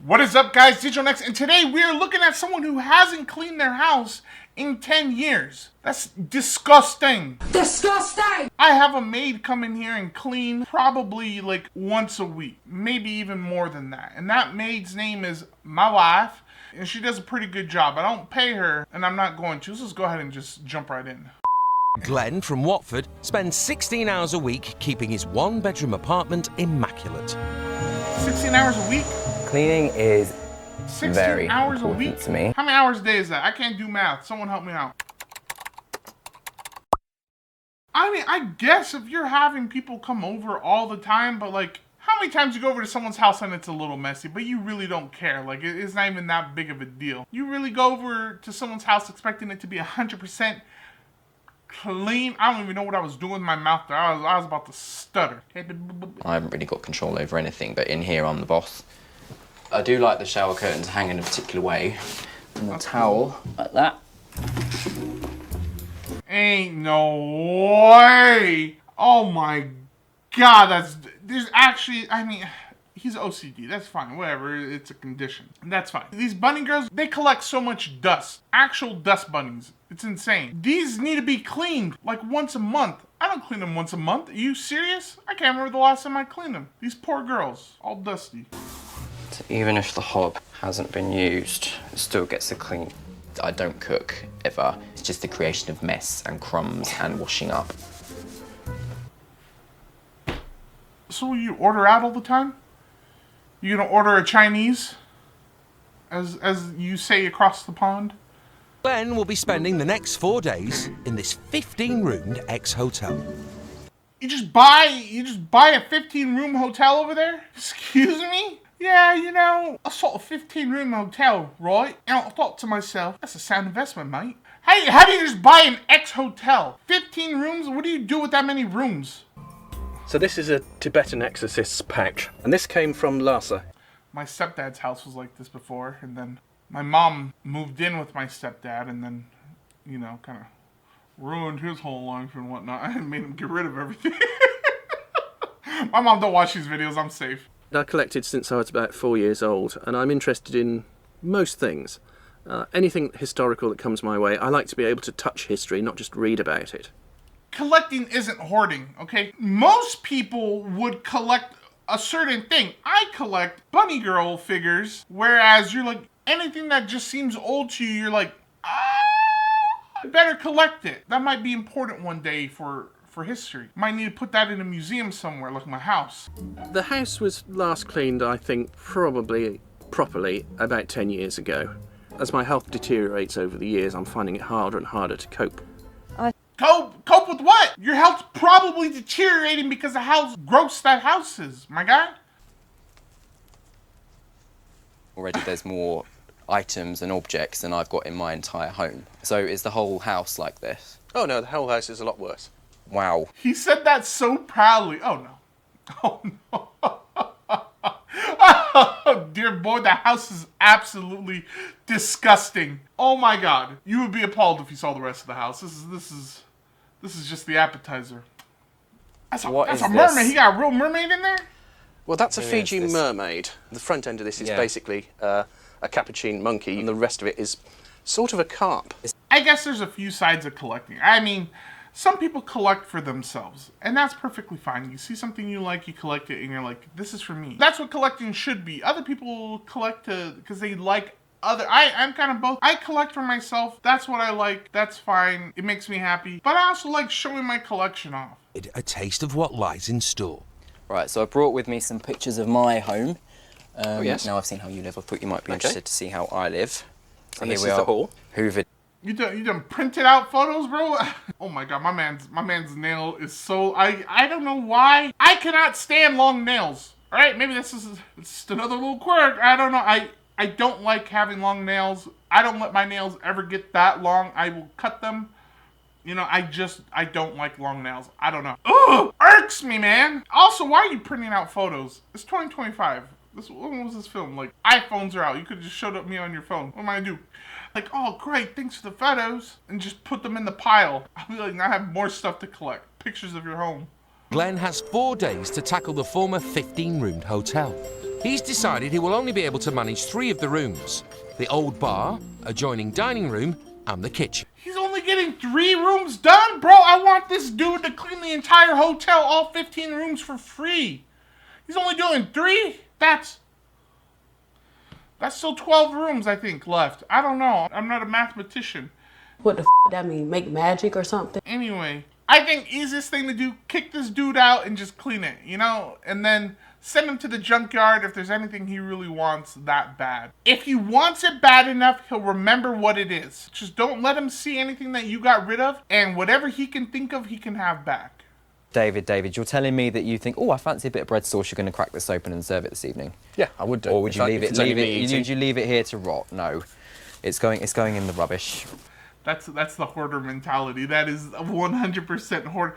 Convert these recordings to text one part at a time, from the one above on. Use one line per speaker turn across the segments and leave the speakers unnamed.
What is up, guys? Digitalnex, and today we are looking at someone who hasn't cleaned their house in 10 years. That's disgusting.
Disgusting!
I have a maid come in here and clean probably like once a week, maybe even more than that. And that maid's name is my wife, and she does a pretty good job. I don't pay her, and I'm not going to. So let's go ahead and just jump right in.
Glenn from Watford spends 16 hours a week keeping his one-bedroom apartment immaculate.
16 hours a week?
Cleaning is
16
very
hours a
important
week
to me.
How many hours a day is that? I can't do math. Someone help me out. I mean, I guess if you're having people come over all the time, but like, how many times you go over to someone's house and it's a little messy, but you really don't care? Like, it's not even that big of a deal. You really go over to someone's house expecting it to be 100% clean? I don't even know what I was doing with my mouth there. I was about to stutter.
I haven't really got control over anything, but in here I'm the boss. I do like the shower curtains hang in a particular way. And the towel, like that.
Ain't no way! Oh my god, there's actually, I mean, he's OCD, that's fine, whatever, it's a condition. That's fine. These bunny girls, they collect so much dust. Actual dust bunnies. It's insane. These need to be cleaned like once a month. I don't clean them once a month. Are you serious? I can't remember the last time I cleaned them. These poor girls, all dusty.
So even if the hob hasn't been used, it still gets the clean. I don't cook, ever. It's just the creation of mess and crumbs and washing up.
So you order out all the time? You gonna order a Chinese? As you say across the pond?
Glenn will be spending the next 4 days in this 15-roomed ex-hotel.
You just buy a 15-room hotel over there? Excuse me? Yeah, you know, I saw a 15-room hotel, right? And I thought to myself, that's a sound investment, mate. How do you just buy an ex-hotel? 15 rooms? What do you do with that many rooms?
So this is a Tibetan exorcist's pouch, and this came from Lhasa.
My stepdad's house was like this before, and then my mom moved in with my stepdad, and then, you know, kind of ruined his whole life and whatnot. I made him get rid of everything. My mom don't watch these videos, I'm safe.
I collected since I was about 4 years old, and I'm interested in most things. Anything historical that comes my way. I like to be able to touch history, not just read about it.
Collecting isn't hoarding, okay? Most people would collect a certain thing. I collect bunny girl figures, whereas you're like, anything that just seems old to you, you're like, I better collect it. That might be important one day for history. Might need to put that in a museum somewhere, like my house.
The house was last cleaned, I think, probably properly about 10 years ago. As my health deteriorates over the years, I'm finding it harder and harder to cope.
Cope with what? Your health's probably deteriorating because of how gross that house is, my guy.
Already there's more items and objects than I've got in my entire home. So is the whole house like this?
Oh no, the whole house is a lot worse.
Wow.
He said that so proudly. Oh no. Oh no. Oh, dear boy, the house is absolutely disgusting. Oh my god. You would be appalled if you saw the rest of the house. This is just the appetizer. That's a mermaid.
This?
He got a real mermaid in there?
Well, that's a
Who
Fiji
is this?
mermaid. The front end of this is
Yeah.
basically a capuchin monkey, and the rest of it is sort of a carp.
I guess there's a few sides of collecting. I mean, some people collect for themselves, and that's perfectly fine. You see something you like, you collect it, and you're like, this is for me. That's what collecting should be. Other people collect because they like I'm kind of both. I collect for myself. That's what I like. That's fine. It makes me happy. But I also like showing my collection off.
A taste of what lies in store.
Right, so I brought with me some pictures of my home.
Oh, yes?
Now I've seen how you live, I thought you might be interested to see how I live. So
And
here
this
we
is
are.
the hall.
Hoovered.
You done printed out photos, bro? Oh my god, my man's nail is so I don't know why. I cannot stand long nails. Alright, maybe this is just another little quirk. I don't know. I don't like having long nails. I don't let my nails ever get that long. I will cut them. You know, I don't like long nails. I don't know. Ugh! Irks me, man! Also, why are you printing out photos? It's 2025. When was this film? Like, iPhones are out. You could have just showed up me on your phone. What am I gonna do? Like, oh, great, thanks for the photos. And just put them in the pile. I'll be like, now I have more stuff to collect. Pictures of your home.
Glenn has 4 days to tackle the former 15-roomed hotel. He's decided he will only be able to manage 3 of the rooms: the old bar, adjoining dining room, and the kitchen.
He's only getting 3 rooms done? Bro, I want this dude to clean the entire hotel, all 15 rooms for free. He's only doing 3? That's still 12 rooms, I think, left. I don't know. I'm not a mathematician.
What the that mean? Make magic or something?
Anyway, I think easiest thing to do, kick this dude out and just clean it, you know? And then send him to the junkyard if there's anything he really wants that bad. If he wants it bad enough, he'll remember what it is. Just don't let him see anything that you got rid of, and whatever he can think of, he can have back.
David, you're telling me that you think, oh, I fancy a bit of bread sauce, you're going to crack this open and serve it this evening?
Yeah, I would do.
Or would you leave it here to rot? No. It's going in the rubbish.
That's the hoarder mentality. That is 100% hoarder.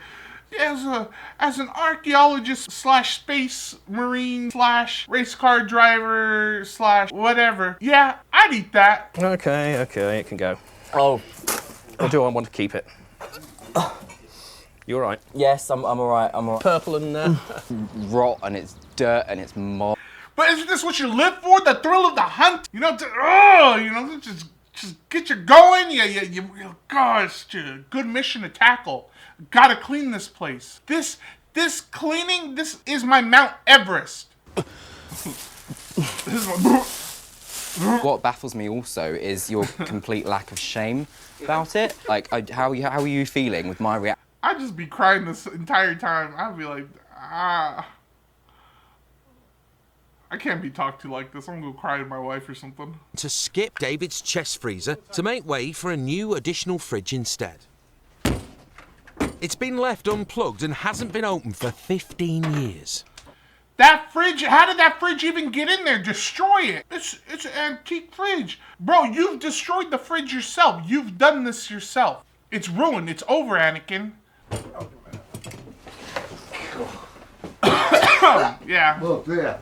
As an archaeologist / space marine / race car driver / whatever, yeah, I'd eat that.
Okay, it can go.
Oh.
Or do I want to keep it? You all right?
Yes, I'm all right.
Purple and
Rot and it's dirt and it's mold.
But isn't this what you live for? The thrill of the hunt? You know, just get you going. Gosh, good mission to tackle. Gotta clean this place. This cleaning, this is my Mount Everest.
What baffles me also is your complete lack of shame about it. Like, how are you feeling with my reaction?
I'd just be crying this entire time. I'd be like, I can't be talked to like this. I'm gonna go cry to my wife or something.
To skip David's chest freezer to make way for a new additional fridge instead. It's been left unplugged and hasn't been opened for 15 years.
That fridge, how did that fridge even get in there? Destroy it. It's an antique fridge. Bro, you've destroyed the fridge yourself. You've done this yourself. It's ruined. It's over, Anakin. Yeah.
Look there.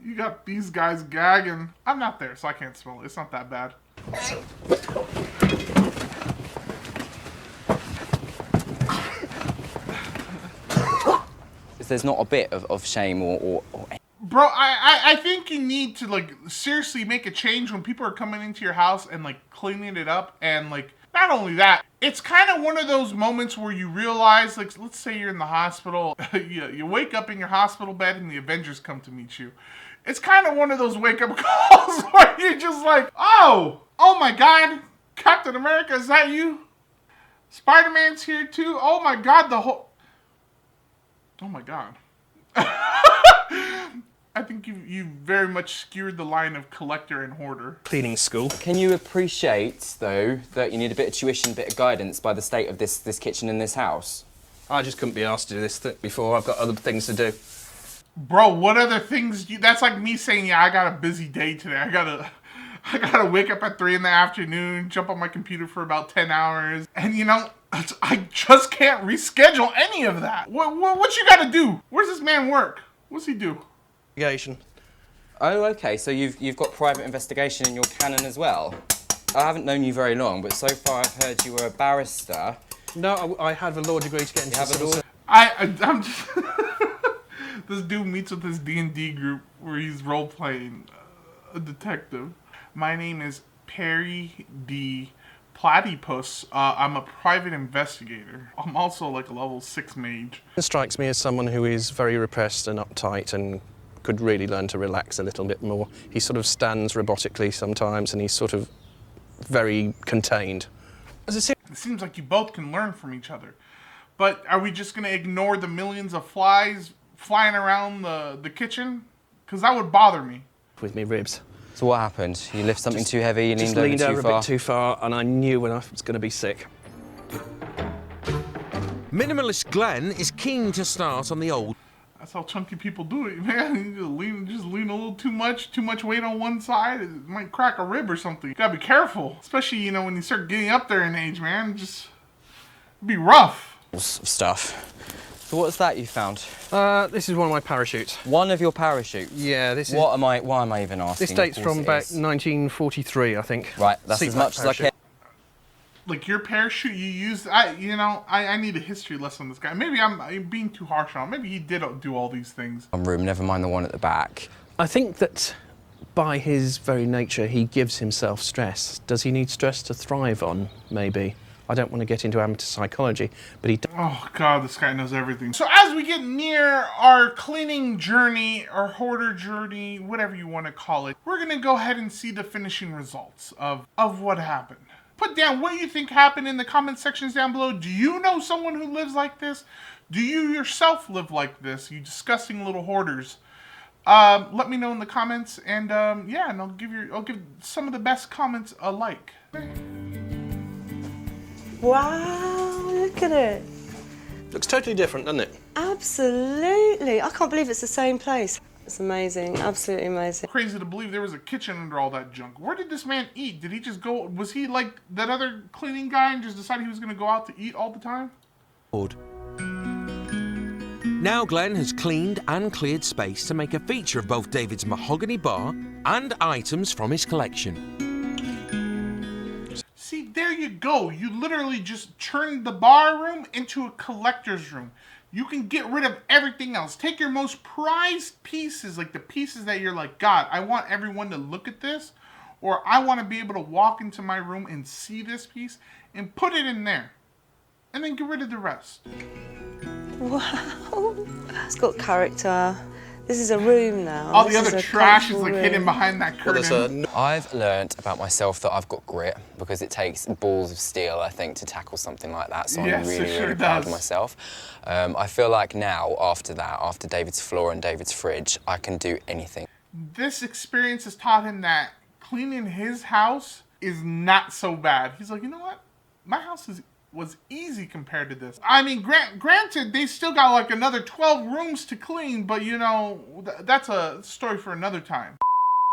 You got these guys gagging. I'm not there, so I can't smell it. It's not that bad.
There's not a bit of shame or
Bro, I think you need to, like, seriously make a change when people are coming into your house and, like, cleaning it up. And, like, not only that, it's kind of one of those moments where you realize, like, let's say you're in the hospital. you wake up in your hospital bed and the Avengers come to meet you. It's kind of one of those wake-up calls where you're just like, oh my God, Captain America, is that you? Spider-Man's here too? Oh my God, oh my God. I think you very much skewered the line of collector and hoarder.
cleaning school.
Can you appreciate, though, that you need a bit of tuition, a bit of guidance by the state of this kitchen in this house?
I just couldn't be asked to do this before. I've got other things to do.
Bro, what other things that's like me saying, yeah, I got a busy day today. I gotta wake up at 3 in the afternoon, jump on my computer for about 10 hours, and you know, I just can't reschedule any of that. What you gotta do? Where's this man work? What's he do?
Investigation.
Oh, okay, so you've got private investigation in your canon as well. I haven't known you very long, but so far I've heard you were a barrister.
No, I have a law degree to get into.
You have a law?
I'm just... This dude meets with his D&D group where he's role-playing a detective. My name is Perry D. Platypus. I'm a private investigator. I'm also like a level 6 mage.
It strikes me as someone who is very repressed and uptight and could really learn to relax a little bit more. He sort of stands robotically sometimes and he's sort of very contained.
It seems like you both can learn from each other. But are we just going to ignore the millions of flies flying around the kitchen? Because that would bother me.
With me ribs.
So what happened? You lift something too heavy, you leaned over
a bit too far, and I knew when I was going to be sick.
Minimalist Glenn is keen to start on the old.
That's how chunky people do it, man. You just lean a little too much weight on one side, it might crack a rib or something. You gotta be careful, especially, you know, when you start getting up there in age, man. Just be rough.
Stuff. So what's that you found?
This is one of my parachutes.
One of your parachutes?
Yeah, this is...
Why am I even asking?
This dates from about 1943, I think.
Right, that's as much as I care.
Like your parachute you used, I need a history lesson on this guy. Maybe I'm being too harsh on him. Maybe he did do all these things.
One room, never mind the one at the back.
I think that by his very nature, he gives himself stress. Does he need stress to thrive on, maybe? I don't want to get into amateur psychology, but he...
Oh God, this guy knows everything. So as we get near our cleaning journey, our hoarder journey, whatever you want to call it, we're gonna go ahead and see the finishing results of what happened. Put down what you think happened in the comment sections down below. Do you know someone who lives like this? Do you yourself live like this? You disgusting little hoarders. Let me know in the comments, and yeah, and I'll give some of the best comments a like.
Wow, look at it.
Looks totally different, doesn't it?
Absolutely. I can't believe it's the same place. It's amazing, absolutely amazing.
Crazy to believe there was a kitchen under all that junk. Where did this man eat? Did he just go, was he like that other cleaning guy and just decided he was gonna go out to eat all the time?
Now Glenn has cleaned and cleared space to make a feature of both David's mahogany bar and items from his collection.
See, there you go. You literally just turned the bar room into a collector's room. You can get rid of everything else. Take your most prized pieces, like the pieces that you're like, God, I want everyone to look at this, or I want to be able to walk into my room and see this piece, and put it in there. And then get rid of the rest.
Wow. It's got character. This is a room now.
All the other trash is like hidden
room.
behind that curtain.
I've learnt about myself that I've got grit because it takes balls of steel, I think, to tackle something like that. So
Yes,
I'm
it
really,
sure
really proud
does.
of myself. I feel like now, after that, after David's floor and David's fridge, I can do anything.
This experience has taught him that cleaning his house is not so bad. He's like, you know what? My house was easy compared to this. I mean, granted, they still got like another 12 rooms to clean, but you know, that's a story for another time.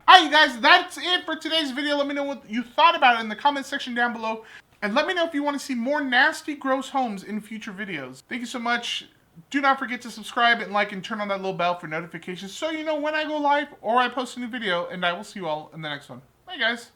Alright, you guys, that's it for today's video. Let me know what you thought about it in the comment section down below. And let me know if you want to see more nasty, gross homes in future videos. Thank you so much. Do not forget to subscribe and like and turn on that little bell for notifications so you know when I go live or I post a new video. And I will see you all in the next one. Bye, guys.